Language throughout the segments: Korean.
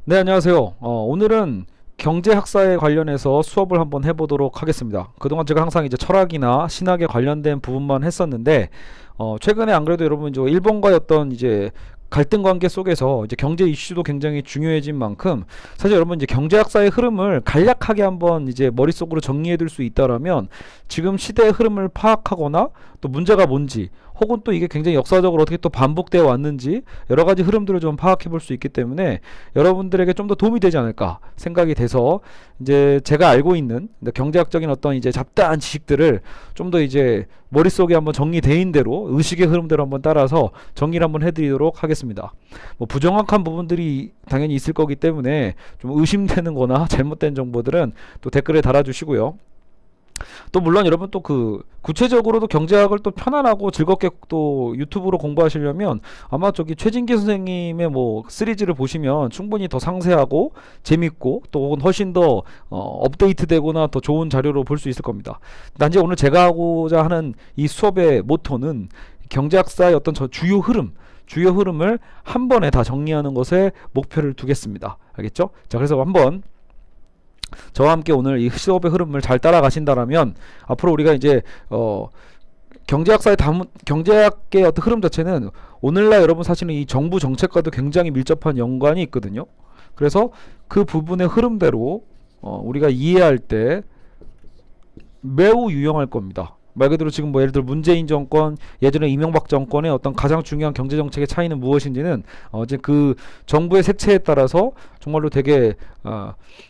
네, 안녕하세요. 오늘은 경제학사에 관련해서 수업을 한번 해보도록 하겠습니다. 그동안 제가 항상 이제 철학이나 신학에 관련된 부분만 했었는데, 최근에 안 그래도 여러분 저 일본과의 어떤 이제 갈등 관계 속에서 이제 경제 이슈도 굉장히 중요해진 만큼 사실 여러분 이제 경제학사의 흐름을 간략하게 한번 이제 머릿속으로 정리해 둘 수 있다라면 지금 시대의 흐름을 파악하거나 또 문제가 뭔지 혹은 또 이게 굉장히 역사적으로 어떻게 또 반복되어 왔는지 여러 가지 흐름들을 좀 파악해 볼 수 있기 때문에 여러분들에게 좀 더 도움이 되지 않을까 생각이 돼서 이제 제가 알고 있는 경제학적인 어떤 이제 잡다한 지식들을 좀 더 이제 머릿속에 한번 정리된 대로 의식의 흐름대로 한번 따라서 정리를 한번 해드리도록 하겠습니다. 뭐 부정확한 부분들이 당연히 있을 거기 때문에 좀 의심되는 거나 잘못된 정보들은 또 댓글에 달아주시고요. 또 물론 여러분 또 그 구체적으로도 경제학을 또 편안하고 즐겁게 또 유튜브로 공부하시려면 아마 저기 최진기 선생님의 뭐 시리즈를 보시면 충분히 더 상세하고 재밌고 또 혹은 훨씬 더 업데이트되거나 더 좋은 자료로 볼 수 있을 겁니다. 단지 오늘 제가 하고자 하는 이 수업의 모토는 경제학사의 어떤 주요 흐름을 한 번에 다 정리하는 것에 목표를 두겠습니다. 알겠죠? 자, 그래서 한번 저와 함께 오늘 이 수업의 흐름을 잘 따라가신다라면 앞으로 우리가 이제 경제학의 어떤 흐름 자체는 오늘날 여러분 사실은 이 정부 정책과도 굉장히 밀접한 연관이 있거든요. 그래서 그 부분의 흐름대로 우리가 이해할 때 매우 유용할 겁니다. 말 그대로 지금 뭐 예를 들어 문재인 정권, 예전에 이명박 정권의 어떤 가장 중요한 경제 정책의 차이는 무엇인지는 이제 그 정부의 색채에 따라서 정말로 되게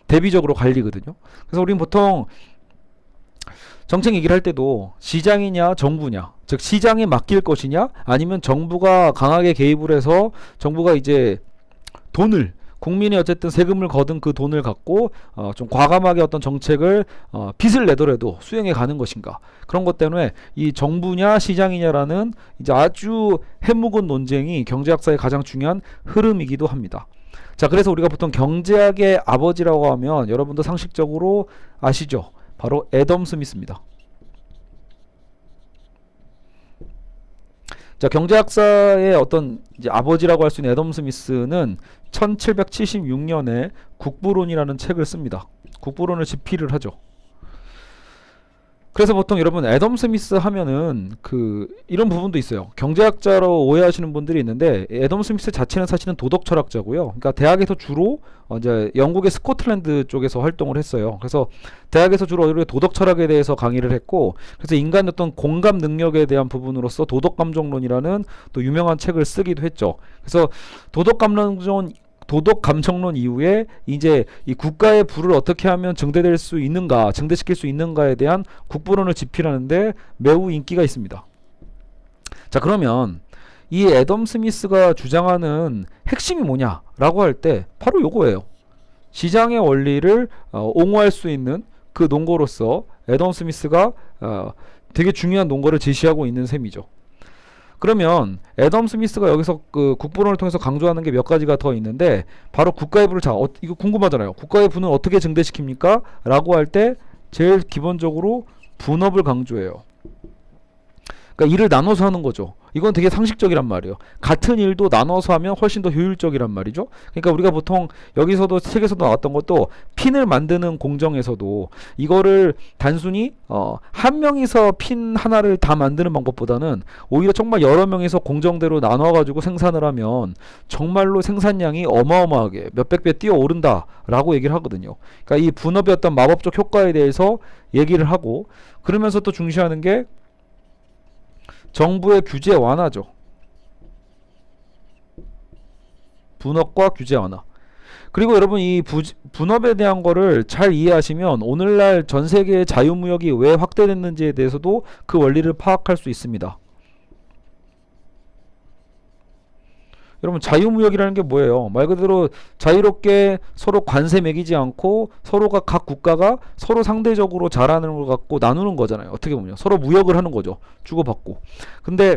대비적으로 갈리거든요. 그래서 우리는 보통 정책 얘기를 할 때도 시장이냐 정부냐, 즉 시장에 맡길 것이냐 아니면 정부가 강하게 개입을 해서 정부가 이제 돈을 국민이 어쨌든 세금을 거둔 그 돈을 갖고 좀 과감하게 어떤 정책을 빚을 내더라도 수행해 가는 것인가, 그런 것 때문에 이 정부냐 시장이냐라는 이제 아주 해묵은 논쟁이 경제학사의 가장 중요한 흐름이기도 합니다. 자, 그래서 우리가 보통 경제학의 아버지라고 하면 여러분도 상식적으로 아시죠? 바로 애덤 스미스입니다. 자, 경제학사의 어떤 이제 아버지라고 할 수 있는 애덤 스미스는 1776년에 국부론이라는 책을 씁니다. 국부론을 집필을 하죠. 그래서 보통 여러분 애덤 스미스 하면은 그 이런 부분도 있어요. 경제학자로 오해하시는 분들이 있는데 애덤 스미스 자체는 사실은 도덕 철학자고요. 그러니까 대학에서 주로 이제 영국의 스코틀랜드 쪽에서 활동을 했어요. 그래서 대학에서 주로 도덕 철학에 대해서 강의를 했고, 그래서 인간의 어떤 공감 능력에 대한 부분으로서 도덕 감정론이라는 또 유명한 책을 쓰기도 했죠. 그래서 도덕 감정론 이후에 이제 이 국가의 부를 어떻게 하면 증대시킬 수 있는가에 대한 국부론을 집필하는데 매우 인기가 있습니다. 자, 그러면 이 애덤 스미스가 주장하는 핵심이 뭐냐라고 할 때 바로 요거예요. 시장의 원리를 옹호할 수 있는 그 논거로서 애덤 스미스가 되게 중요한 논거를 제시하고 있는 셈이죠. 그러면 애덤 스미스가 여기서 그 국부론을 통해서 강조하는 게 몇 가지가 더 있는데 바로 국가의 부를 이거 궁금하잖아요. 국가의 부는 어떻게 증대시킵니까? 라고 할 때 제일 기본적으로 분업을 강조해요. 그러니까 일을 나눠서 하는 거죠. 이건 되게 상식적이란 말이에요. 같은 일도 나눠서 하면 훨씬 더 효율적이란 말이죠. 그러니까 우리가 보통 여기서도 책에서도 나왔던 것도 핀을 만드는 공정에서도 이거를 단순히 한 명이서 핀 하나를 다 만드는 방법보다는 오히려 정말 여러 명이서 공정대로 나눠가지고 생산을 하면 정말로 생산량이 어마어마하게 몇백 배 뛰어오른다 라고 얘기를 하거든요. 그러니까 이 분업의 어떤 마법적 효과에 대해서 얘기를 하고, 그러면서 또 중시하는 게 정부의 규제 완화죠. 분업과 규제 완화. 그리고 여러분 이 분업에 대한 거를 잘 이해하시면 오늘날 전 세계의 자유무역이 왜 확대됐는지에 대해서도 그 원리를 파악할 수 있습니다. 여러분 자유무역이라는 게 뭐예요? 말 그대로 자유롭게 서로 관세 매기지 않고 서로가 각 국가가 서로 상대적으로 잘하는 걸 갖고 나누는 거잖아요. 어떻게 보면 서로 무역을 하는 거죠. 주고받고. 근데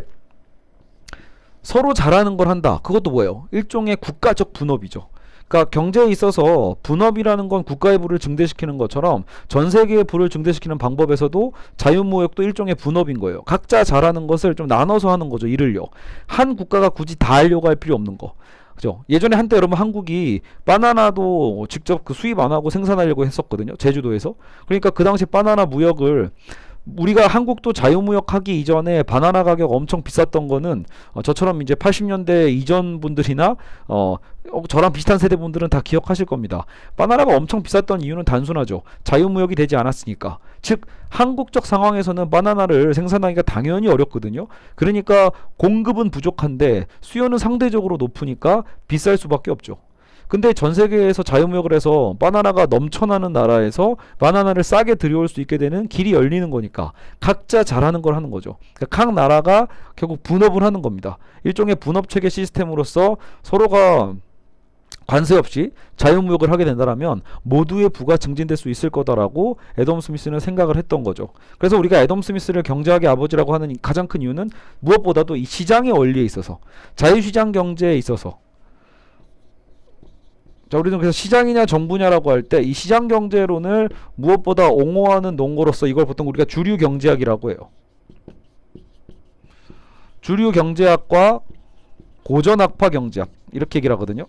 서로 잘하는 걸 한다. 그것도 뭐예요? 일종의 국가적 분업이죠. 그러니까 경제에 있어서 분업이라는 건 국가의 부를 증대시키는 것처럼 전 세계의 부를 증대시키는 방법에서도 자유무역도 일종의 분업인 거예요. 각자 잘하는 것을 좀 나눠서 하는 거죠. 일을요. 한 국가가 굳이 다 하려고 할 필요 없는 거. 그죠? 예전에 한때 여러분 한국이 바나나도 직접 그 수입 안 하고 생산하려고 했었거든요. 제주도에서. 그러니까 그 당시 바나나 무역을 우리가 한국도 자유무역하기 이전에 바나나 가격 엄청 비쌌던 거는 저처럼 이제 80년대 이전 분들이나 저랑 비슷한 세대 분들은 다 기억하실 겁니다. 바나나가 엄청 비쌌던 이유는 단순하죠. 자유무역이 되지 않았으니까. 즉 한국적 상황에서는 바나나를 생산하기가 당연히 어렵거든요. 그러니까 공급은 부족한데 수요는 상대적으로 높으니까 비쌀 수밖에 없죠. 근데 전 세계에서 자유무역을 해서 바나나가 넘쳐나는 나라에서 바나나를 싸게 들여올 수 있게 되는 길이 열리는 거니까 각자 잘하는 걸 하는 거죠. 그러니까 각 나라가 결국 분업을 하는 겁니다. 일종의 분업체계 시스템으로서 서로가 관세 없이 자유무역을 하게 된다면 모두의 부가 증진될 수 있을 거다라고 애덤 스미스는 생각을 했던 거죠. 그래서 우리가 애덤 스미스를 경제학의 아버지라고 하는 가장 큰 이유는 무엇보다도 이 시장의 원리에 있어서, 자유시장 경제에 있어서, 자, 우리는 그래서 시장이냐 정부냐라고 할 때 이 시장 경제론을 무엇보다 옹호하는 논거로서 이걸 보통 우리가 주류 경제학이라고 해요. 주류 경제학과 고전학파 경제학 이렇게 얘기를 하거든요.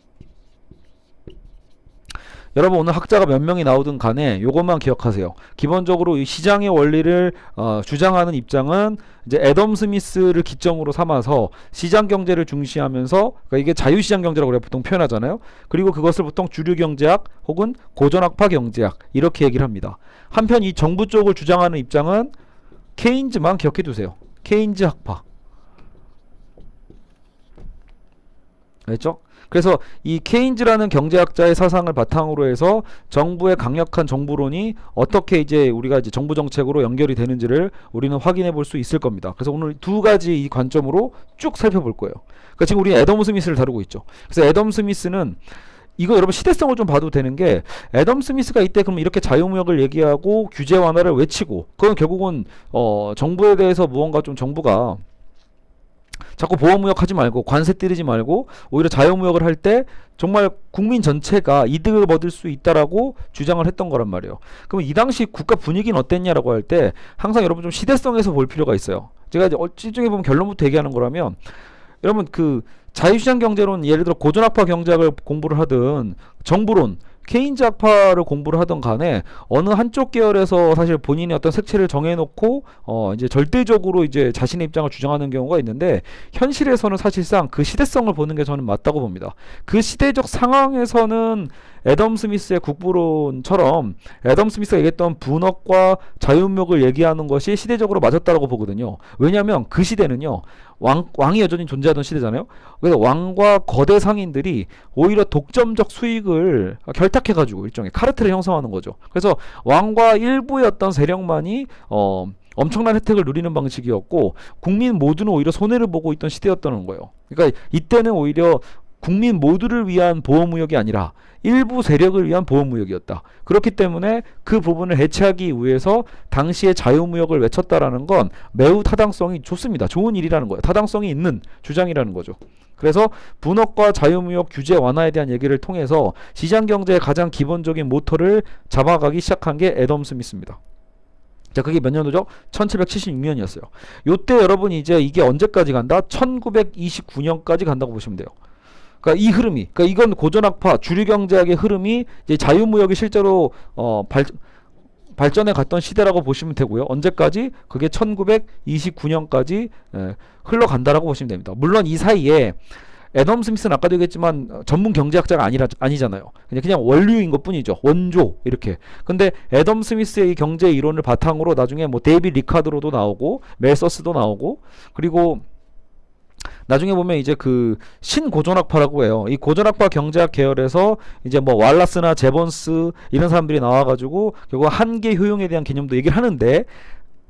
여러분 오늘 학자가 몇 명이 나오든 간에 요것만 기억하세요. 기본적으로 이 시장의 원리를 주장하는 입장은 이제 애덤 스미스를 기점으로 삼아서 시장 경제를 중시하면서, 그러니까 이게 자유시장 경제라고 우리가 보통 표현하잖아요. 그리고 그것을 보통 주류 경제학 혹은 고전학파 경제학 이렇게 얘기를 합니다. 한편 이 정부 쪽을 주장하는 입장은 케인즈만 기억해 두세요. 케인즈 학파. 알겠죠? 그래서 이 케인즈라는 경제학자의 사상을 바탕으로 해서 정부의 강력한 정부론이 어떻게 이제 우리가 이제 정부 정책으로 연결이 되는지를 우리는 확인해 볼 수 있을 겁니다. 그래서 오늘 두 가지 이 관점으로 쭉 살펴볼 거예요. 그러니까 지금 우리 애덤 스미스를 다루고 있죠. 그래서 애덤 스미스는 이거 여러분 시대성을 좀 봐도 되는 게, 애덤 스미스가 이때 그럼 이렇게 자유무역을 얘기하고 규제 완화를 외치고, 그건 결국은 정부에 대해서 무언가 좀 정부가 자꾸 보호무역 하지 말고 관세 때리지 말고 오히려 자유무역을 할 때 정말 국민 전체가 이득을 얻을 수 있다라고 주장을 했던 거란 말이에요. 그럼 이 당시 국가 분위기는 어땠냐라고 할 때 항상 여러분 좀 시대성에서 볼 필요가 있어요. 제가 이제 일종에 보면 결론부터 얘기하는 거라면, 여러분 그 자유시장 경제론, 예를 들어 고전학파 경제학을 공부를 하든 정부론 케인즈 학파를 공부를 하던 간에 어느 한쪽 계열에서 사실 본인의 어떤 색채를 정해놓고 이제 절대적으로 이제 자신의 입장을 주장하는 경우가 있는데, 현실에서는 사실상 그 시대성을 보는 게 저는 맞다고 봅니다. 그 시대적 상황에서는 애덤 스미스의 국부론처럼 애덤 스미스가 얘기했던 분업과 자유무역을 얘기하는 것이 시대적으로 맞았다고 보거든요. 왜냐하면 그 시대는요, 왕이 여전히 존재하던 시대잖아요. 그래서 왕과 거대 상인들이 오히려 독점적 수익을 결탁해가지고 일종의 카르텔을 형성하는 거죠. 그래서 왕과 일부의 어떤 세력만이 엄청난 혜택을 누리는 방식이었고, 국민 모두는 오히려 손해를 보고 있던 시대였다는 거예요. 그러니까 이때는 오히려 국민 모두를 위한 보호무역이 아니라 일부 세력을 위한 보호무역이었다. 그렇기 때문에 그 부분을 해체하기 위해서 당시에 자유무역을 외쳤다라는 건 매우 타당성이 좋습니다. 좋은 일이라는 거예요. 타당성이 있는 주장이라는 거죠. 그래서 분업과 자유무역 규제 완화에 대한 얘기를 통해서 시장경제의 가장 기본적인 모토를 잡아가기 시작한 게 애덤 스미스입니다. 자, 그게 몇 년도죠? 1776년이었어요. 요때 여러분 이제 이게 언제까지 간다? 1929년까지 간다고 보시면 돼요. 그러니까 이 흐름이, 그러니까 이건 고전학파 주류경제학의 흐름이 이제 자유무역이 실제로 발전해 갔던 시대라고 보시면 되고요. 언제까지? 그게 1929년까지 흘러간다라고 보시면 됩니다. 물론 이 사이에 애덤 스미스는 아까도 얘기했지만 전문 경제학자가 아니잖아요. 그냥 원류인 것 뿐이죠. 원조 이렇게. 근데 애덤 스미스의 이 경제 이론을 바탕으로 나중에 뭐 데이빗 리카드로도 나오고 멜서스도 나오고, 그리고 나중에 보면 이제 그 신고전학파라고 해요. 이 고전학파 경제학 계열에서 이제 뭐 왈라스나 제본스 이런 사람들이 나와가지고 결국 한계 효용에 대한 개념도 얘기를 하는데,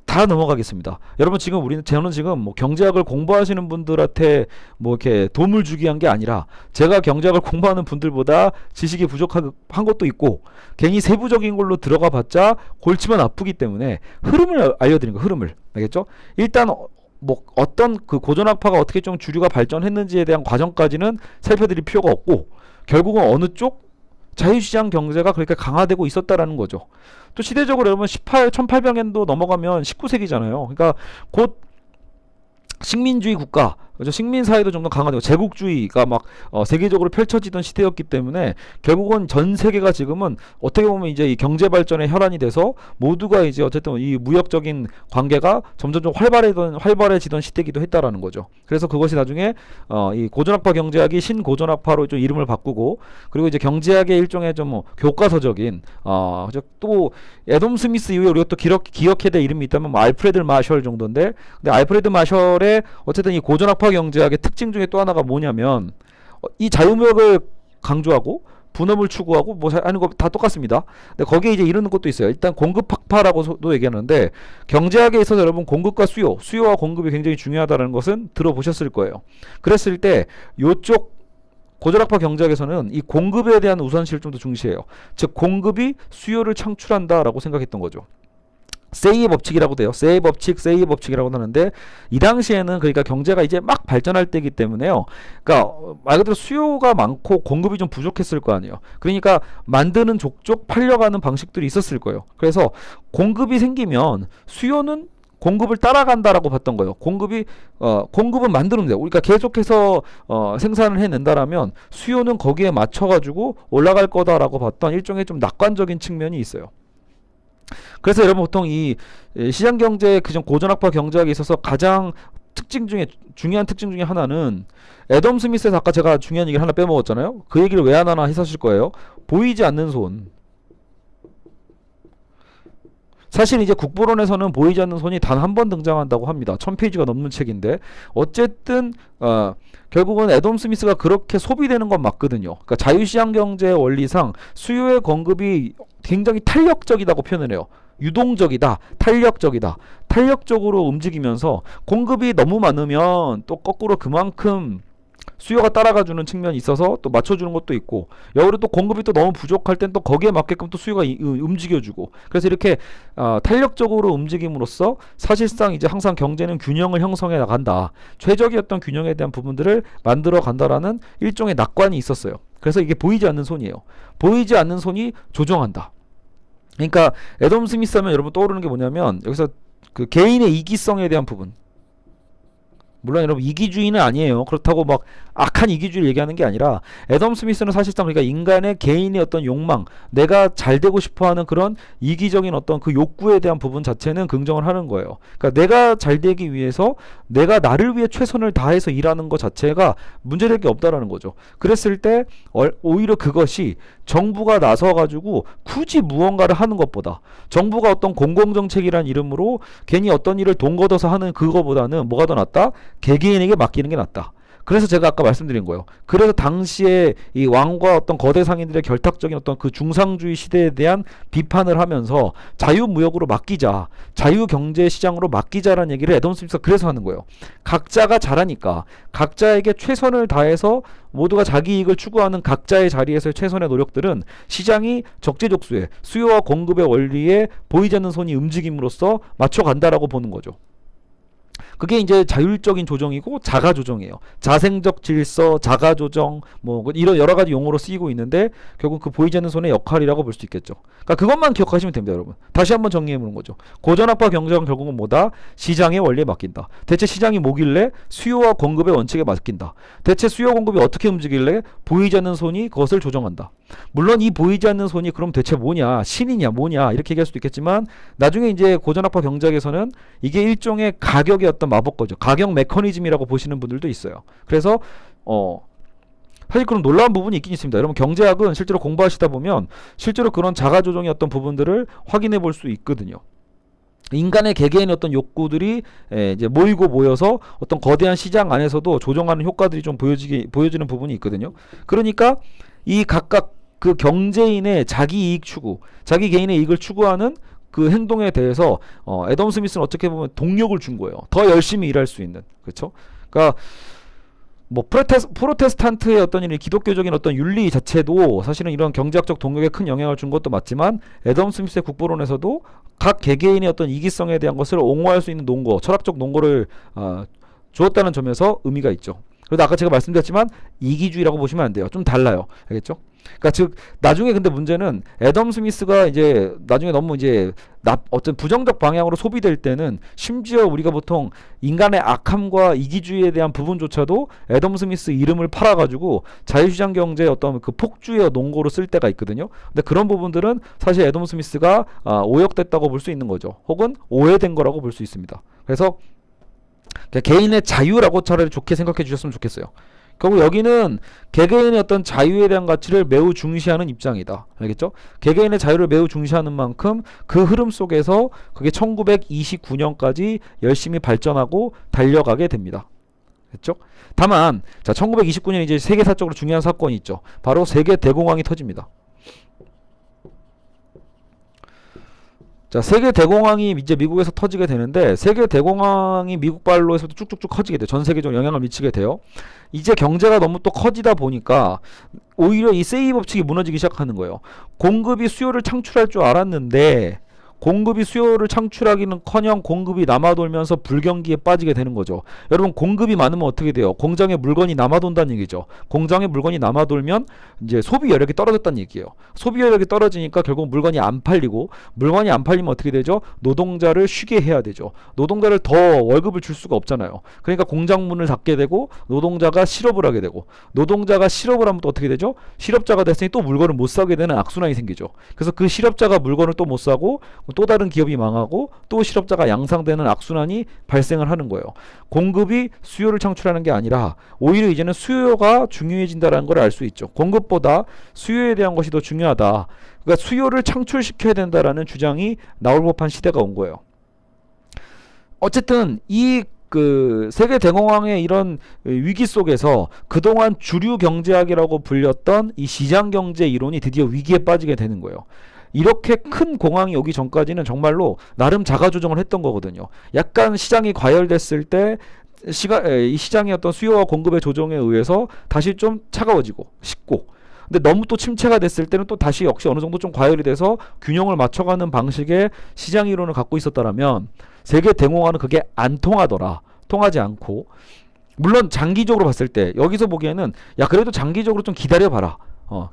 다 넘어가겠습니다. 여러분 지금 저는 지금 뭐 경제학을 공부하시는 분들한테 뭐 이렇게 도움을 주기 위한 게 아니라, 제가 경제학을 공부하는 분들보다 지식이 부족한 것도 있고 괜히 세부적인 걸로 들어가 봤자 골치만 아프기 때문에 흐름을 알려드리는 거예요. 흐름을. 알겠죠? 일단 뭐 어떤 그 고전학파가 어떻게 좀 주류가 발전했는지에 대한 과정까지는 살펴드릴 필요가 없고, 결국은 어느 쪽 자유시장 경제가 그렇게 강화되고 있었다라는 거죠. 또 시대적으로 여러분 1800년도 넘어가면 19세기잖아요. 그러니까 곧 식민주의 국가, 그죠? 식민 사회도 좀 더 강화되고 제국주의가 막 세계적으로 펼쳐지던 시대였기 때문에 결국은 전 세계가 지금은 어떻게 보면 이제 이 경제 발전의 혈안이 돼서 모두가 이제 어쨌든 이 무역적인 관계가 점점 좀 활발해지던 시대이기도 했다라는 거죠. 그래서 그것이 나중에 이 고전학파 경제학이 신고전학파로 좀 이름을 바꾸고, 그리고 이제 경제학의 일종의 좀 뭐 교과서적인 또 애덤 스미스 이후에 우리가 또 기억해야 될 이름이 있다면 뭐 알프레드 마셜 정도인데, 근데 알프레드 마셜의 어쨌든 이 고전학파 경제학의 특징 중에 또 하나가 뭐냐면 이 자유무역을 강조하고 분업을 추구하고 뭐 하는 거 다 똑같습니다. 근데 거기에 이제 이러는 것도 있어요. 일단 공급학파라고도 얘기하는데, 경제학에 있어서 여러분 공급과 수요와 공급이 굉장히 중요하다는 것은 들어보셨을 거예요. 그랬을 때 요쪽 고전학파 경제학에서는 이 공급에 대한 우선시를 좀 더 중시해요. 즉 공급이 수요를 창출한다라고 생각했던 거죠. 세이의 법칙이라고도 해요. 세이의 법칙이라고 하는데, 이 당시에는 그러니까 경제가 이제 막 발전할 때이기 때문에요. 그러니까 말 그대로 수요가 많고 공급이 좀 부족했을 거 아니에요. 그러니까 만드는 족족 팔려가는 방식들이 있었을 거예요. 그래서 공급이 생기면 수요는 공급을 따라간다라고 봤던 거예요. 공급은 만드는 데 우리가 계속해서 생산을 해낸다라면 수요는 거기에 맞춰가지고 올라갈 거다라고 봤던 일종의 좀 낙관적인 측면이 있어요. 그래서 여러분 보통 이 시장경제 그전 고전학파 경제학에 있어서 가장 중요한 특징 중에 하나는, 애덤 스미스에서 아까 제가 중요한 얘기를 하나 빼먹었잖아요. 그 얘기를 왜 안 하나 했었을 거예요. 보이지 않는 손. 사실 이제 국보론에서는 보이지 않는 손이 단 한 번 등장한다고 합니다. 1000페이지가 넘는 책인데, 어쨌든 결국은 애덤 스미스가 그렇게 소비되는 건 맞거든요. 그러니까 자유시장 경제의 원리상 수요의 공급이 굉장히 탄력적이라고 표현을 해요. 유동적이다, 탄력적으로 움직이면서 공급이 너무 많으면 또 거꾸로 그만큼 수요가 따라가주는 측면이 있어서 또 맞춰주는 것도 있고, 여기로 또 공급이 또 너무 부족할 땐 또 거기에 맞게끔 또 수요가 움직여주고, 그래서 이렇게 탄력적으로 움직임으로써 사실상 이제 항상 경제는 균형을 형성해 나간다, 최적이었던 균형에 대한 부분들을 만들어 간다라는 일종의 낙관이 있었어요. 그래서 이게 보이지 않는 손이에요. 보이지 않는 손이 조정한다. 그러니까 애덤 스미스 하면 여러분 떠오르는 게 뭐냐면, 여기서 그 개인의 이기성에 대한 부분, 물론 여러분 이기주의는 아니에요. 그렇다고 막 악한 이기주의를 얘기하는 게 아니라, 애덤 스미스는 사실상 그러니까 인간의 개인의 어떤 욕망, 내가 잘 되고 싶어하는 그런 이기적인 어떤 그 욕구에 대한 부분 자체는 긍정을 하는 거예요. 그러니까 내가 잘 되기 위해서 내가 나를 위해 최선을 다해서 일하는 것 자체가 문제될 게 없다라는 거죠. 그랬을 때 오히려 그것이 정부가 나서가지고 굳이 무언가를 하는 것보다, 정부가 어떤 공공정책이란 이름으로 괜히 어떤 일을 돈 걷어서 하는 그거보다는 뭐가 더 낫다? 개개인에게 맡기는 게 낫다. 그래서 제가 아까 말씀드린 거예요. 그래서 당시에 이 왕과 어떤 거대 상인들의 결탁적인 어떤 그 중상주의 시대에 대한 비판을 하면서 자유무역으로 맡기자, 자유경제시장으로 맡기자라는 얘기를 애덤 스미스가 그래서 하는 거예요. 각자가 잘하니까 각자에게 최선을 다해서 모두가 자기 이익을 추구하는 각자의 자리에서의 최선의 노력들은 시장이 적재적소에 수요와 공급의 원리에 보이지 않는 손이 움직임으로써 맞춰간다라고 보는 거죠. 그게 이제 자율적인 조정이고 자가 조정이에요. 자생적 질서, 자가 조정, 뭐 이런 여러 가지 용어로 쓰이고 있는데, 결국 그 보이지 않는 손의 역할이라고 볼 수 있겠죠. 그러니까 그것만 기억하시면 됩니다, 여러분. 다시 한번 정리해 보는 거죠. 고전학파 경제학은 결국은 뭐다? 시장의 원리에 맡긴다. 대체 시장이 뭐길래? 수요와 공급의 원칙에 맡긴다. 대체 수요 공급이 어떻게 움직일래? 보이지 않는 손이 그것을 조정한다. 물론 이 보이지 않는 손이 그럼 대체 뭐냐, 신이냐 뭐냐 이렇게 얘기할 수도 있겠지만, 나중에 이제 고전학파 경제학에서는 이게 일종의 가격의 어떤 마법거죠. 가격 메커니즘이라고 보시는 분들도 있어요. 그래서 사실 그런 놀라운 부분이 있긴 있습니다. 여러분 경제학은 실제로 공부하시다 보면 실제로 그런 자가 조정의 어떤 부분들을 확인해 볼 수 있거든요. 인간의 개개인의 어떤 욕구들이 이제 모여서 어떤 거대한 시장 안에서도 조정하는 효과들이 좀 보여지는 부분이 있거든요. 그러니까 이 각각 그 경제인의 자기 이익 추구, 자기 개인의 이익을 추구하는 그 행동에 대해서 애덤 스미스는 어떻게 보면 동력을 준 거예요. 더 열심히 일할 수 있는, 그렇죠? 그러니까 뭐 프로테스탄트의 어떤 이 기독교적인 어떤 윤리 자체도 사실은 이런 경제학적 동력에 큰 영향을 준 것도 맞지만, 애덤 스미스의 국보론에서도 각 개개인의 어떤 이기성에 대한 것을 옹호할 수 있는 논거, 철학적 논거를 주었다는 점에서 의미가 있죠. 그래도 아까 제가 말씀드렸지만 이기주의라고 보시면 안 돼요. 좀 달라요. 알겠죠? 그러니까 즉 나중에 근데 문제는 애덤 스미스가 이제 나중에 너무 이제 어떤 부정적 방향으로 소비될 때는 심지어 우리가 보통 인간의 악함과 이기주의에 대한 부분조차도 애덤 스미스 이름을 팔아가지고 자유시장 경제의 어떤 그 폭주의 논거로 쓸 때가 있거든요. 근데 그런 부분들은 사실 애덤 스미스가 오역됐다고 볼 수 있는 거죠. 혹은 오해된 거라고 볼 수 있습니다. 그래서 개인의 자유라고 차라리 좋게 생각해 주셨으면 좋겠어요. 결국 여기는 개개인의 어떤 자유에 대한 가치를 매우 중시하는 입장이다. 알겠죠? 개개인의 자유를 매우 중시하는 만큼 그 흐름 속에서 그게 1929년까지 열심히 발전하고 달려가게 됩니다. 됐죠? 다만 자 1929년 이제 세계사적으로 중요한 사건이 있죠. 바로 세계 대공황이 터집니다. 자, 세계 대공황이 이제 미국에서 터지게 되는데 세계 대공황이 미국 발로에서도 쭉쭉쭉 커지게 돼요. 전 세계적으로 영향을 미치게 돼요. 이제 경제가 너무 또 커지다 보니까 오히려 이 세이 법칙이 무너지기 시작하는 거예요. 공급이 수요를 창출할 줄 알았는데 공급이 수요를 창출하기는커녕 공급이 남아돌면서 불경기에 빠지게 되는 거죠. 여러분 공급이 많으면 어떻게 돼요? 공장에 물건이 남아돈다는 얘기죠. 공장에 물건이 남아돌면 이제 소비 여력이 떨어졌다는 얘기예요. 소비 여력이 떨어지니까 결국 물건이 안 팔리고 물건이 안 팔리면 어떻게 되죠? 노동자를 쉬게 해야 되죠. 노동자를 더 월급을 줄 수가 없잖아요. 그러니까 공장 문을 닫게 되고 노동자가 실업을 하게 되고 노동자가 실업을 하면 또 어떻게 되죠? 실업자가 됐으니 또 물건을 못 사게 되는 악순환이 생기죠. 그래서 그 실업자가 물건을 또 못 사고 또 다른 기업이 망하고 또 실업자가 양상되는 악순환이 발생을 하는 거예요. 공급이 수요를 창출하는 게 아니라 오히려 이제는 수요가 중요해진다는 걸 알 수 있죠. 공급보다 수요에 대한 것이 더 중요하다. 그러니까 수요를 창출시켜야 된다라는 주장이 나올 법한 시대가 온 거예요. 어쨌든 이 세계 대공황의 이런 위기 속에서 그동안 주류 경제학이라고 불렸던 이 시장 경제 이론이 드디어 위기에 빠지게 되는 거예요. 이렇게 큰 공황이 오기 전까지는 정말로 나름 자가 조정을 했던 거거든요. 약간 시장이 과열됐을 때 이 시장의 어떤 수요와 공급의 조정에 의해서 다시 좀 차가워지고 식고 근데 너무 또 침체가 됐을 때는 또 다시 역시 어느 정도 좀 과열이 돼서 균형을 맞춰가는 방식의 시장 이론을 갖고 있었다라면 세계 대공황은 그게 안 통하더라. 통하지 않고 물론 장기적으로 봤을 때 여기서 보기에는 야 그래도 장기적으로 좀 기다려봐라.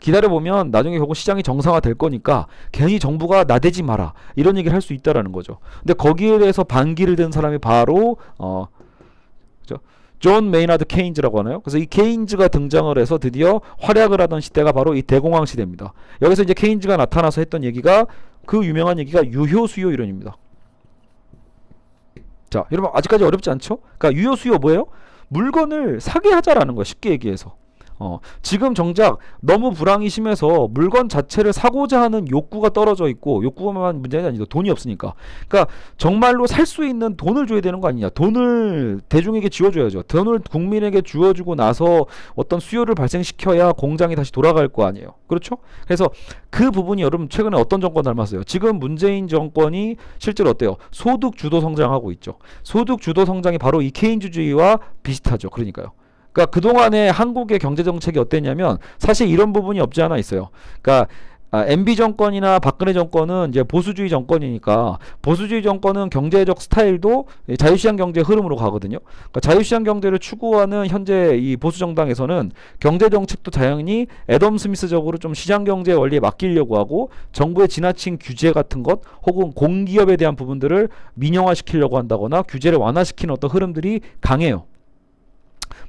기다려보면 나중에 결국 시장이 정상화 될 거니까 괜히 정부가 나대지 마라 이런 얘기를 할 수 있다라는 거죠. 근데 거기에 대해서 반기를 든 사람이 바로 존 메이나드 케인즈라고 하나요? 그래서 이 케인즈가 등장을 해서 드디어 활약을 하던 시대가 바로 이 대공황 시대입니다. 여기서 이제 케인즈가 나타나서 했던 얘기가 그 유명한 얘기가 유효 수요 이론입니다. 자, 여러분 아직까지 어렵지 않죠? 그러니까 유효 수요 뭐예요? 물건을 사게 하자라는 거야. 쉽게 얘기해서. 지금 정작 너무 불황이 심해서 물건 자체를 사고자 하는 욕구가 떨어져 있고 욕구만 문제가 아니라 돈이 없으니까 그러니까 정말로 살 수 있는 돈을 줘야 되는 거 아니냐. 돈을 대중에게 쥐어줘야죠. 돈을 국민에게 쥐어주고 나서 어떤 수요를 발생시켜야 공장이 다시 돌아갈 거 아니에요. 그렇죠? 그래서 그 부분이 여러분 최근에 어떤 정권 닮았어요? 지금 문재인 정권이 실제로 어때요? 소득 주도 성장하고 있죠. 소득 주도 성장이 바로 이 케인즈주의와 비슷하죠. 그러니까요. 그러니까 그동안의 한국의 경제정책이 어땠냐면 사실 이런 부분이 없지 않아 있어요. 그러니까 MB 정권이나 박근혜 정권은 이제 보수주의 정권이니까 보수주의 정권은 경제적 스타일도 자유시장 경제 흐름으로 가거든요. 그러니까 자유시장 경제를 추구하는 현재 이 보수정당에서는 경제정책도 당연히 애덤 스미스적으로 좀 시장 경제 원리에 맡기려고 하고 정부의 지나친 규제 같은 것 혹은 공기업에 대한 부분들을 민영화시키려고 한다거나 규제를 완화시키는 어떤 흐름들이 강해요.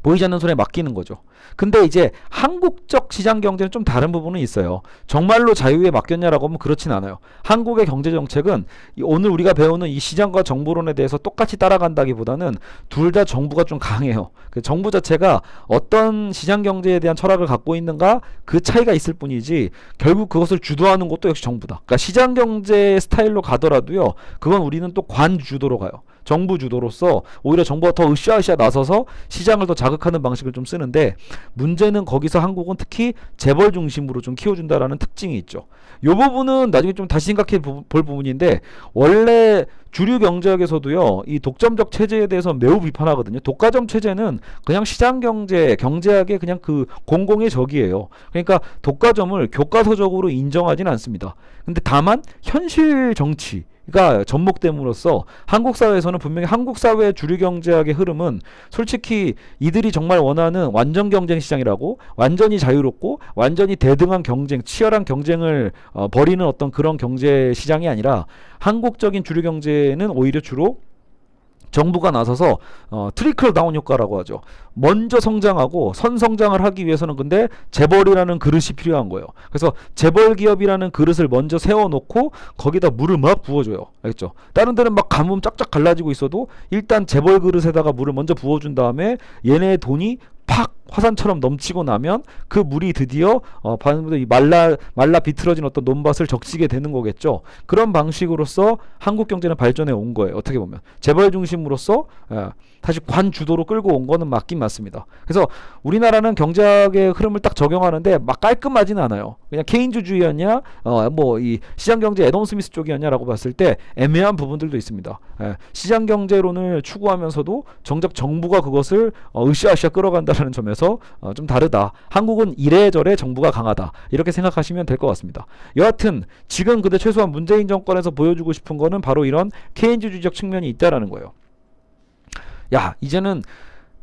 보이지 않는 손에 맡기는 거죠. 근데 이제 한국적 시장 경제는 좀 다른 부분은 있어요. 정말로 자유에 맡겼냐라고 하면 그렇진 않아요. 한국의 경제 정책은 오늘 우리가 배우는 이 시장과 정부론에 대해서 똑같이 따라간다기보다는 둘 다 정부가 좀 강해요. 그 정부 자체가 어떤 시장 경제에 대한 철학을 갖고 있는가 그 차이가 있을 뿐이지 결국 그것을 주도하는 것도 역시 정부다. 그러니까 시장 경제 스타일로 가더라도요. 그건 우리는 또 관주도로 가요. 정부 주도로서 오히려 정부가 더 으쌰으쌰 나서서 시장을 더 자극하는 방식을 좀 쓰는데 문제는 거기서 한국은 특히 재벌 중심으로 좀 키워준다라는 특징이 있죠. 이 부분은 나중에 좀 다시 생각해 볼 부분인데 원래 주류 경제학에서도요 이 독점적 체제에 대해서 매우 비판하거든요. 독과점 체제는 그냥 시장 경제학의 그냥 그 공공의 적이에요. 그러니까 독과점을 교과서적으로 인정하지는 않습니다. 근데 다만 현실 정치 가 접목됨으로써 한국 사회에서는 분명히 한국 사회의 주류 경제학의 흐름은 솔직히 이들이 정말 원하는 완전 경쟁 시장이라고 완전히 자유롭고 완전히 대등한 경쟁, 치열한 경쟁을 벌이는 어떤 그런 경제 시장이 아니라 한국적인 주류 경제는 오히려 주로 정부가 나서서 트리클 다운 효과라고 하죠. 먼저 성장하고 선성장을 하기 위해서는 근데 재벌이라는 그릇이 필요한 거예요. 그래서 재벌 기업이라는 그릇을 먼저 세워놓고 거기다 물을 막 부어줘요. 알겠죠? 다른 데는 막 가뭄 쫙쫙 갈라지고 있어도 일단 재벌 그릇에다가 물을 먼저 부어준 다음에 얘네의 돈이 팍 화산처럼 넘치고 나면 그 물이 드디어 이 말라 비틀어진 어떤 논밭을 적시게 되는 거겠죠. 그런 방식으로서 한국 경제는 발전해 온 거예요. 어떻게 보면 재벌 중심으로서 다시 관 주도로 끌고 온 거는 맞긴 맞습니다. 그래서 우리나라는 경제학의 흐름을 딱 적용하는데 막 깔끔하지는 않아요. 그냥 케인즈주의였냐, 뭐 이 시장 경제 애덤 스미스 쪽이었냐라고 봤을 때 애매한 부분들도 있습니다. 시장 경제론을 추구하면서도 정작 정부가 그것을 으쌰으쌰 끌어간다는 점에서 좀 다르다. 한국은 이래저래 정부가 강하다. 이렇게 생각하시면 될 것 같습니다. 여하튼 지금 근데 최소한 문재인 정권에서 보여주고 싶은 거는 바로 이런 케인즈주의적 측면이 있다라는 거예요. 야, 이제는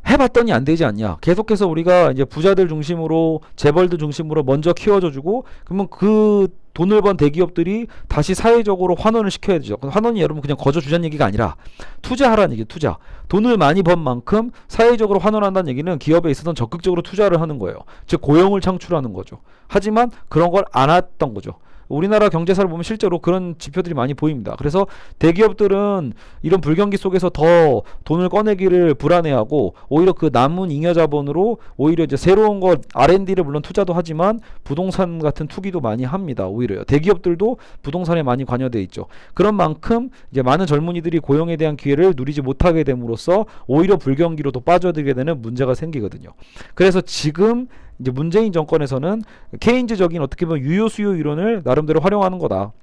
해봤더니 안 되지 않냐. 계속해서 우리가 이제 부자들 중심으로 재벌들 중심으로 먼저 키워줘주고 그러면 그 돈을 번 대기업들이 다시 사회적으로 환원을 시켜야 되죠. 환원이 여러분 그냥 거저 주자는 얘기가 아니라 투자하라는 얘기예요. 투자. 돈을 많이 번 만큼 사회적으로 환원한다는 얘기는 기업에 있어서는 적극적으로 투자를 하는 거예요. 즉 고용을 창출하는 거죠. 하지만 그런 걸 안 했던 거죠. 우리나라 경제사를 보면 실제로 그런 지표들이 많이 보입니다. 그래서 대기업들은 이런 불경기 속에서 더 돈을 꺼내기를 불안해하고 오히려 그 남은 잉여 자본으로 오히려 이제 새로운 것 R&D를 물론 투자도 하지만 부동산 같은 투기도 많이 합니다. 오히려요. 대기업들도 부동산에 많이 관여돼 있죠. 그런 만큼 이제 많은 젊은이들이 고용에 대한 기회를 누리지 못하게 됨으로써 오히려 불경기로 더 빠져들게 되는 문제가 생기거든요. 그래서 지금 이제 문재인 정권에서는 케인즈적인 어떻게 보면 유효 수요 이론을 나름대로 활용하는 거다.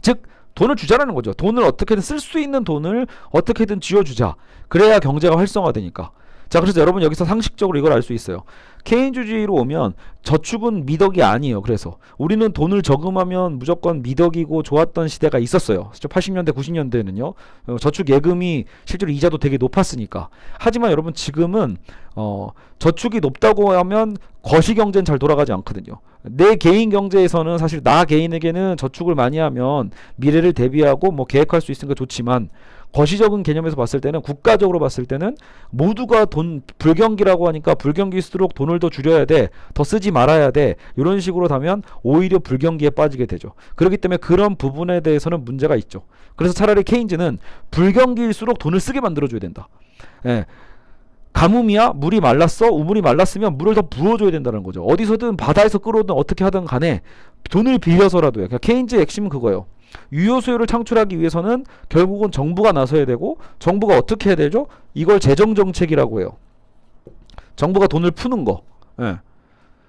즉 돈을 주자라는 거죠. 돈을 어떻게든 쓸 수 있는 돈을 어떻게든 쥐어주자. 그래야 경제가 활성화되니까. 자, 그래서 여러분 여기서 상식적으로 이걸 알 수 있어요. 케인주의로 오면 저축은 미덕이 아니에요. 그래서 우리는 돈을 저금하면 무조건 미덕이고 좋았던 시대가 있었어요. 80년대 90년대는요. 저축 예금이 실제로 이자도 되게 높았으니까. 하지만 여러분 지금은 저축이 높다고 하면 거시경제는 잘 돌아가지 않거든요. 내 개인 경제에서는 사실 나 개인에게는 저축을 많이 하면 미래를 대비하고 뭐 계획할 수 있으니까 좋지만 거시적인 개념에서 봤을 때는 국가적으로 봤을 때는 모두가 돈 불경기라고 하니까 불경기일수록 돈을 더 줄여야 돼, 더 쓰지 말아야 돼, 이런 식으로 하면 오히려 불경기에 빠지게 되죠. 그렇기 때문에 그런 부분에 대해서는 문제가 있죠. 그래서 차라리 케인즈는 불경기일수록 돈을 쓰게 만들어줘야 된다. 예. 가뭄이야? 물이 말랐어? 우물이 말랐으면 물을 더 부어줘야 된다는 거죠. 어디서든 바다에서 끌어오든 어떻게 하든 간에 돈을 빌려서라도요. 그러니까 케인즈의 핵심은 그거예요. 유효 수요를 창출하기 위해서는 결국은 정부가 나서야 되고 정부가 어떻게 해야 되죠? 이걸 재정정책이라고 해요. 정부가 돈을 푸는 거. 예.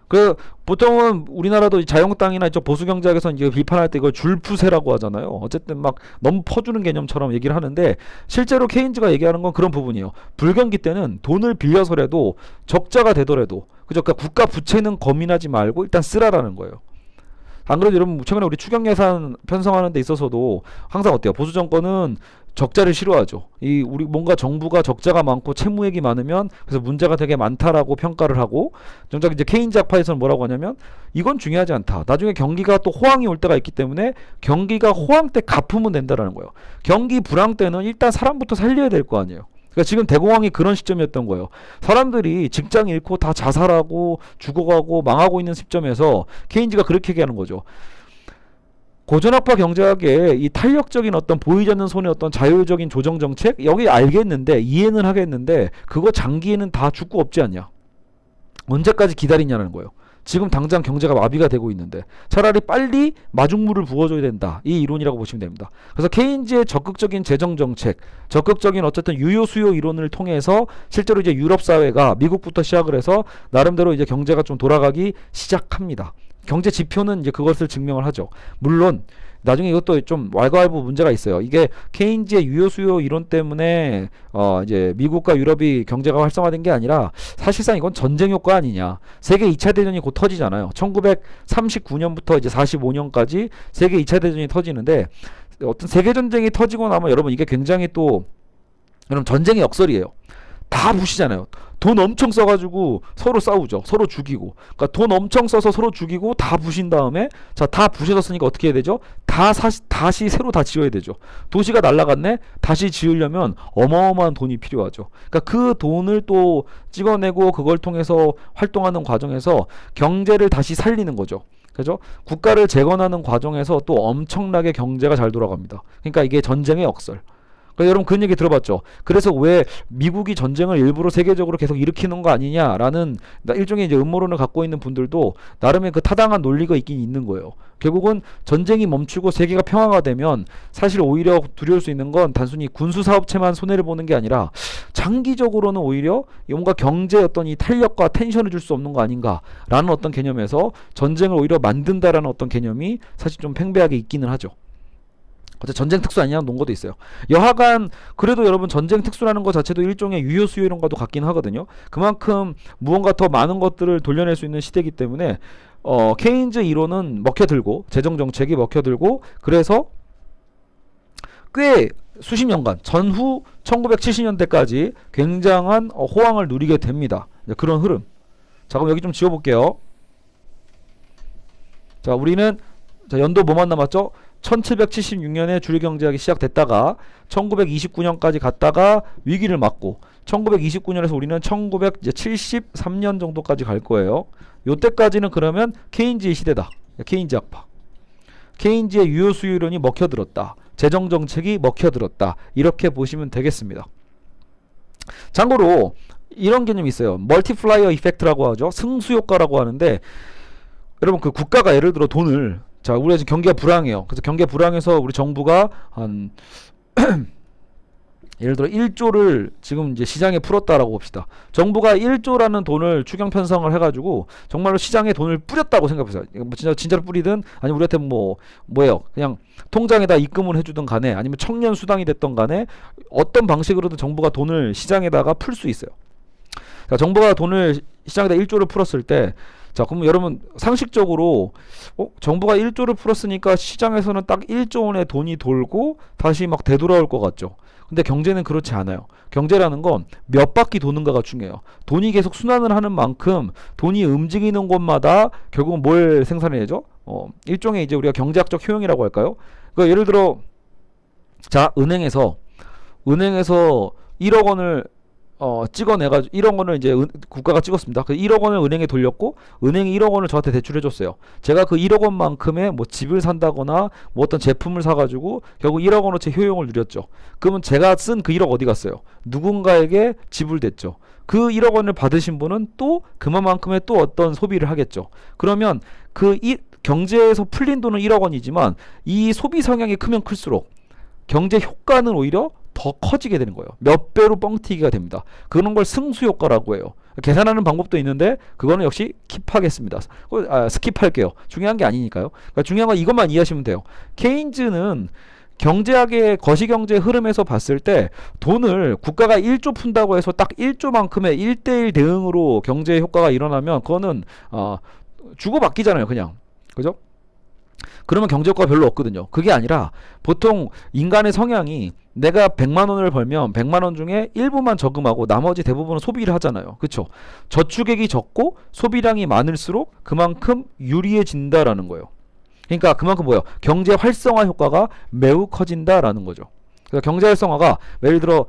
그 보통은 우리나라도 자유한국당이나 이쪽 보수경제학에서 이제 비판할 때 이걸 줄푸세라고 하잖아요. 어쨌든 막 너무 퍼주는 개념처럼 얘기를 하는데 실제로 케인즈가 얘기하는 건 그런 부분이에요. 불경기 때는 돈을 빌려서라도 적자가 되더라도 그죠? 그러니까 국가 부채는 고민하지 말고 일단 쓰라라는 거예요. 안 그래도 여러분 최근에 우리 추경 예산 편성하는 데 있어서도 항상 어때요? 보수 정권은 적자를 싫어하죠. 우리 뭔가 정부가 적자가 많고 채무액이 많으면 그래서 문제가 되게 많다라고 평가를 하고 정작 이제 케인즈 학파에서는 뭐라고 하냐면 이건 중요하지 않다. 나중에 경기가 또 호황이 올 때가 있기 때문에 경기가 호황 때 갚으면 된다라는 거예요. 경기 불황 때는 일단 사람부터 살려야 될 거 아니에요. 그러니까 지금 대공황이 그런 시점이었던 거예요. 사람들이 직장 잃고 다 자살하고 죽어가고 망하고 있는 시점에서 케인즈가 그렇게 얘기하는 거죠. 고전학파 경제학의 이 탄력적인 어떤 보이지 않는 손의 어떤 자율적인 조정 정책 여기 알겠는데 이해는 하겠는데 그거 장기에는 다 죽고 없지 않냐. 언제까지 기다리냐는 거예요. 지금 당장 경제가 마비가 되고 있는데 차라리 빨리 마중물을 부어줘야 된다. 이 이론이라고 보시면 됩니다. 그래서 케인즈의 적극적인 재정정책, 적극적인 어쨌든 유효 수요 이론을 통해서 실제로 이제 유럽 사회가 미국부터 시작을 해서 나름대로 이제 경제가 좀 돌아가기 시작합니다. 경제 지표는 이제 그것을 증명을 하죠. 물론 나중에 이것도 좀 왈가왈부 문제가 있어요. 이게 케인즈의 유효 수요 이론 때문에 이제 미국과 유럽이 경제가 활성화된 게 아니라 사실상 이건 전쟁 효과 아니냐. 세계 2차 대전이 곧 터지잖아요. 1939년부터 이제 45년까지 세계 2차 대전이 터지는데 어떤 세계 전쟁이 터지고 나면 여러분 이게 굉장히 또 여러분 전쟁의 역설이에요. 다 부시잖아요. 돈 엄청 써가지고 서로 싸우죠. 서로 죽이고. 그러니까 돈 엄청 써서 서로 죽이고 다 부신 다음에 자, 다 부셔졌으니까 어떻게 해야 되죠? 다시 새로 다 지어야 되죠. 도시가 날라갔네? 다시 지으려면 어마어마한 돈이 필요하죠. 그러니까 그 돈을 또 찍어내고 그걸 통해서 활동하는 과정에서 경제를 다시 살리는 거죠. 그죠? 국가를 재건하는 과정에서 또 엄청나게 경제가 잘 돌아갑니다. 그러니까 이게 전쟁의 역설. 그러니까 여러분 그런 얘기 들어봤죠. 그래서 왜 미국이 전쟁을 일부러 세계적으로 계속 일으키는 거 아니냐라는 일종의 이제 음모론을 갖고 있는 분들도 나름의 그 타당한 논리가 있긴 있는 거예요. 결국은 전쟁이 멈추고 세계가 평화가 되면 사실 오히려 두려울 수 있는 건 단순히 군수 사업체만 손해를 보는 게 아니라 장기적으로는 오히려 뭔가 경제의 어떤 이 탄력과 텐션을 줄 수 없는 거 아닌가라는 어떤 개념에서 전쟁을 오히려 만든다라는 어떤 개념이 사실 좀 팽배하게 있기는 하죠. 전쟁 특수 아니냐는 논거도 있어요. 여하간 그래도 여러분 전쟁 특수라는 것 자체도 일종의 유효 수요 이론과도 같긴 하거든요. 그만큼 무언가 더 많은 것들을 돌려낼 수 있는 시대이기 때문에 케인즈 이론은 먹혀들고 재정 정책이 먹혀들고 그래서 꽤 수십 년간 전후 1970년대까지 굉장한 호황을 누리게 됩니다. 그런 흐름. 자, 그럼 여기 좀 지워볼게요. 자, 우리는 자, 연도 뭐만 남았죠? 1776년에 주류경제학이 시작됐다가 1929년까지 갔다가 위기를 맞고 1929년에서 우리는 1973년 정도까지 갈 거예요. 요때까지는 그러면 케인즈의 시대다. 케인즈 학파. 케인즈의 유효 수요이론이 먹혀들었다. 재정정책이 먹혀들었다. 이렇게 보시면 되겠습니다. 참고로 이런 개념이 있어요. 멀티플라이어 이펙트라고 하죠. 승수효과라고 하는데 여러분 그 국가가 예를 들어 돈을 자, 우리가 지금 경기가 불황해요. 그래서 경기가 불황해서 우리 정부가 한 예를 들어 1조를 지금 이제 시장에 풀었다라고 봅시다. 정부가 1조라는 돈을 추경 편성을 해가지고 정말로 시장에 돈을 뿌렸다고 생각해보세요. 뭐 진짜로 뿌리든 아니면 우리한테 뭐예요? 그냥 통장에다 입금을 해주든 간에 아니면 청년 수당이 됐던 간에 어떤 방식으로든 정부가 돈을 시장에다가 풀 수 있어요. 자, 정부가 돈을 시장에다 1조를 풀었을 때 자, 그럼 여러분 상식적으로 정부가 1조를 풀었으니까 시장에서는 딱 1조 원의 돈이 돌고 다시 막 되돌아올 것 같죠. 근데 경제는 그렇지 않아요. 경제라는 건 몇 바퀴 도는가가 중요해요. 돈이 계속 순환을 하는 만큼 돈이 움직이는 곳마다 결국은 뭘 생산해야죠? 일종의 이제 우리가 경제학적 효용이라고 할까요? 그러니까 예를 들어 자, 은행에서 1억 원을 찍어내가지고 1억 원을 이제 국가가 찍었습니다. 그 1억 원을 은행에 돌렸고 은행이 1억 원을 저한테 대출해줬어요. 제가 그 1억 원만큼의 뭐 집을 산다거나 뭐 어떤 제품을 사가지고 결국 1억 원어치 효용을 누렸죠. 그러면 제가 쓴 그 1억 어디 갔어요? 누군가에게 지불됐죠. 그 1억 원을 받으신 분은 또 그만큼의 또 어떤 소비를 하겠죠. 그러면 경제에서 풀린 돈은 1억 원이지만 이 소비 성향이 크면 클수록 경제 효과는 오히려 더 커지게 되는 거예요. 몇 배로 뻥튀기가 됩니다. 그런 걸 승수효과라고 해요. 계산하는 방법도 있는데 그거는 역시 킵하겠습니다. 스킵할게요. 중요한 게 아니니까요. 그러니까 중요한 건 이것만 이해하시면 돼요. 케인즈는 경제학의 거시경제 흐름에서 봤을 때 돈을 국가가 1조 푼다고 해서 딱 1조만큼의 1대1 대응으로 경제 효과가 일어나면 그거는 주고받기잖아요. 그냥. 그죠? 그러면 경제효과가 별로 없거든요. 그게 아니라 보통 인간의 성향이 내가 100만 원을 벌면 100만 원 중에 일부만 저금하고 나머지 대부분은 소비를 하잖아요. 그렇죠? 저축액이 적고 소비량이 많을수록 그만큼 유리해진다라는 거예요. 그러니까 그만큼 뭐예요? 경제 활성화 효과가 매우 커진다라는 거죠. 그래서 경제 활성화가 예를 들어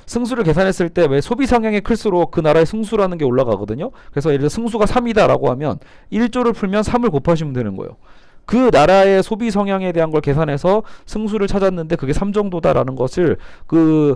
승수를 계산했을 때 왜 소비 성향이 클수록 그 나라의 승수라는 게 올라가거든요. 그래서 예를 들어 승수가 3이다라고 하면 1조를 풀면 3을 곱하시면 되는 거예요. 그 나라의 소비 성향에 대한 걸 계산해서 승수를 찾았는데 그게 3 정도다라는 것을 그